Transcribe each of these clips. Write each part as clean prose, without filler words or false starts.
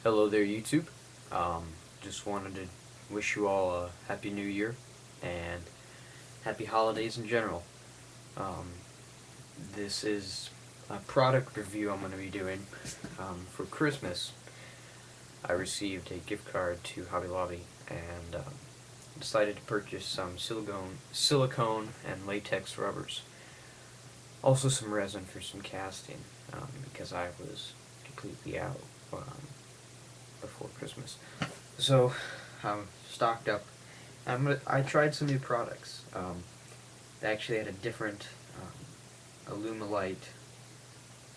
Hello there, YouTube. Just wanted to wish you all a happy new year and happy holidays in general. Um, this is a product review I'm going to be doing. For Christmas, I received a gift card to Hobby Lobby and decided to purchase some silicone and latex rubbers. Also some resin for some casting because I was completely out before Christmas. So I'm stocked up. I tried some new products. They actually had a different Alumilite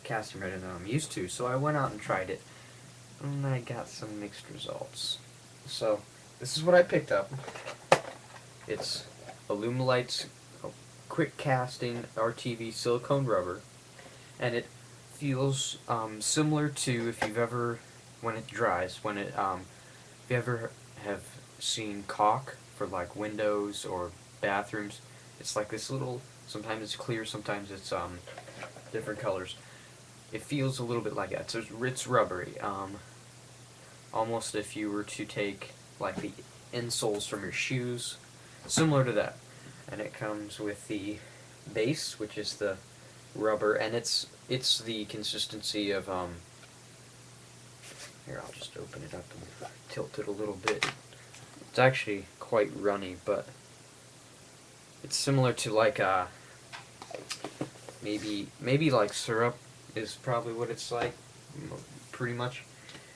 casting resin than I'm used to, so I went out and tried it, and I got some mixed results. So this is what I picked up. It's Alumilite's quick casting RTV silicone rubber, and it feels similar to if you've ever, when it dries, if you ever have seen caulk for like windows or bathrooms. It's like this little, sometimes it's clear, sometimes it's different colors. It feels a little bit like that. So it's rubbery. Almost if you were to take like the insoles from your shoes, similar to that. And it comes with the base, which is the rubber, and it's the consistency of here, I'll just open it up and tilt it a little bit. It's actually quite runny, but it's similar to like maybe like syrup is probably what it's like, pretty much.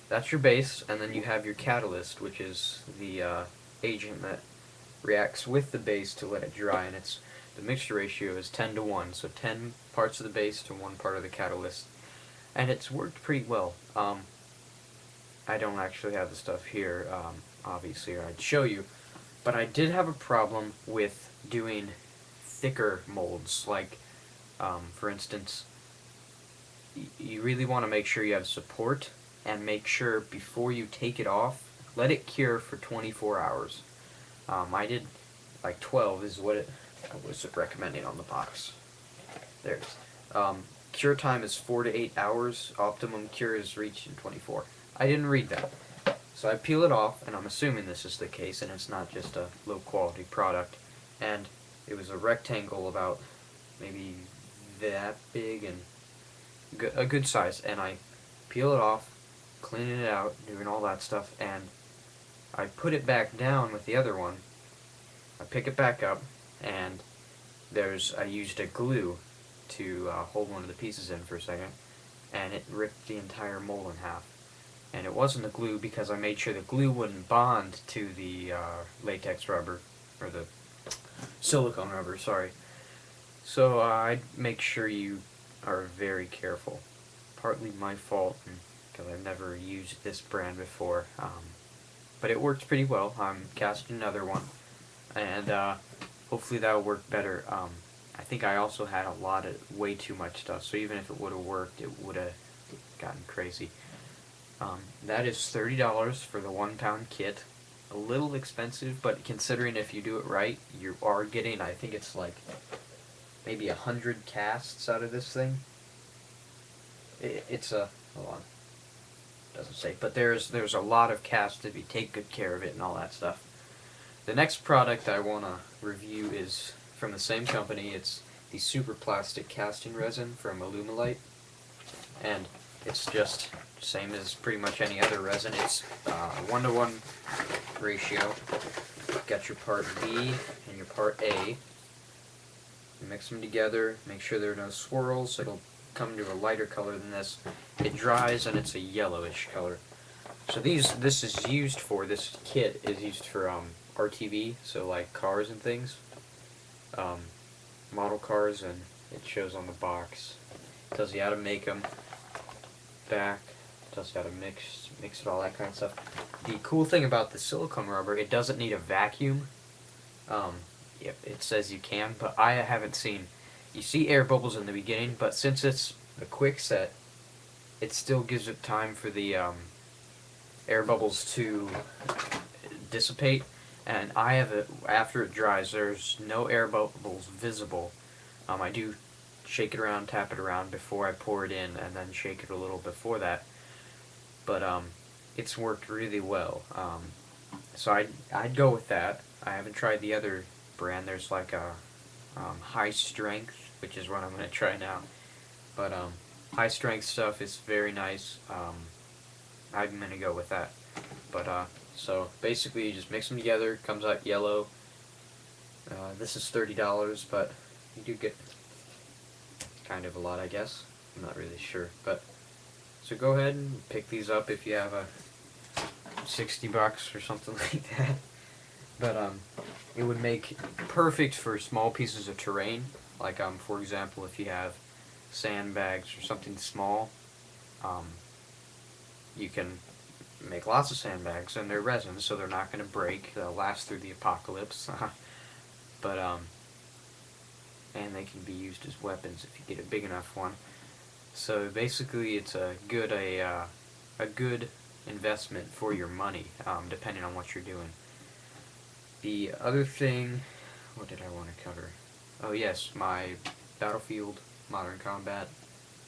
That's your base, and then you have your catalyst, which is the agent that reacts with the base to let it dry, and the mixture ratio is 10 to 1, so 10 parts of the base to 1 part of the catalyst, and it's worked pretty well. I don't actually have the stuff here, obviously, or I'd show you, but I did have a problem with doing thicker molds, like, for instance, you really want to make sure you have support, and make sure before you take it off, let it cure for 24 hours. I did like 12 is what it was recommending on the box. There it is. Cure time is 4 to 8 hours. Optimum cure is reached in 24. I didn't read that. So I peel it off, and I'm assuming this is the case, and it's not just a low quality product. And it was a rectangle about maybe that big and a good size. And I peel it off, cleaning it out, doing all that stuff, and I put it back down with the other one. I pick it back up, and I used a glue to hold one of the pieces in for a second, and it ripped the entire mold in half. And it wasn't the glue because I made sure the glue wouldn't bond to the latex rubber, or the silicone rubber, sorry. So I'd make sure you are very careful. Partly my fault, because I've never used this brand before, but it works pretty well. I'm casting another one, and hopefully that'll work better. I think I also had way too much stuff, so even if it would have worked, it would have gotten crazy. That is $30 for the 1 pound kit. A little expensive, but considering if you do it right, you are getting, I think it's like maybe 100 casts out of this thing. It's a, hold on, doesn't say, but there's a lot of casts if you take good care of it and all that stuff. The next product I want to review is from the same company. It's the Super Plastic Casting Resin from Alumilite, and it's just same as pretty much any other resin. It's 1-to-1 ratio. You've got your part B and your part A. You mix them together, make sure there are no swirls. It'll come to a lighter color than this. It dries and it's a yellowish color. So this kit is used for RTV, so like cars and things, model cars, and it shows on the box. It tells you how to make them, back, tells you how to mix it, all that kind of stuff. The cool thing about the silicone rubber, it doesn't need a vacuum. Yep, it says you can, but I haven't seen. You see air bubbles in the beginning, but since it's a quick set, it still gives it time for the air bubbles to dissipate, and I have it after it dries. There's no air bubbles visible. I do shake it around, tap it around before I pour it in, and then shake it a little before that. But it's worked really well. So I'd go with that. I haven't tried the other brand. There's like a high strength, which is what I'm gonna try now. But high strength stuff is very nice. I'm gonna go with that. But so basically, you just mix them together. Comes out yellow. This is $30, but you do get kind of a lot, I guess. I'm not really sure, but so go ahead and pick these up if you have a 60 bucks or something like that. But it would make perfect for small pieces of terrain, like for example, if you have sandbags or something small, um, you can make lots of sandbags, and they're resin, so they're not going to break. They'll last through the apocalypse. But and they can be used as weapons if you get a big enough one. So basically, it's a good investment for your money, depending on what you're doing. The other thing, what did I want to cover? Oh yes, my Battlefield Modern Combat.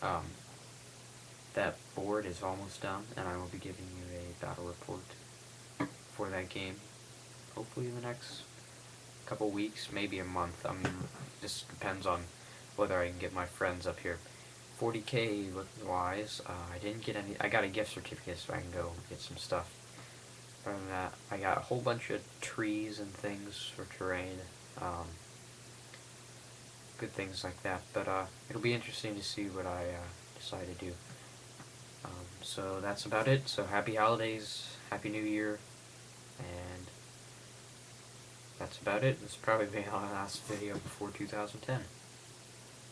Um, that board is almost done, and I will be giving you a battle report for that game. Hopefully in the next couple weeks, maybe a month. Just depends on whether I can get my friends up here. 40K wise, I didn't get any. I got a gift certificate, so I can go get some stuff. Other than that, I got a whole bunch of trees and things for terrain. Good things like that. But it'll be interesting to see what I decide to do. So that's about it. So happy holidays, happy New Year, and that's about it. This will probably be our last video before 2010.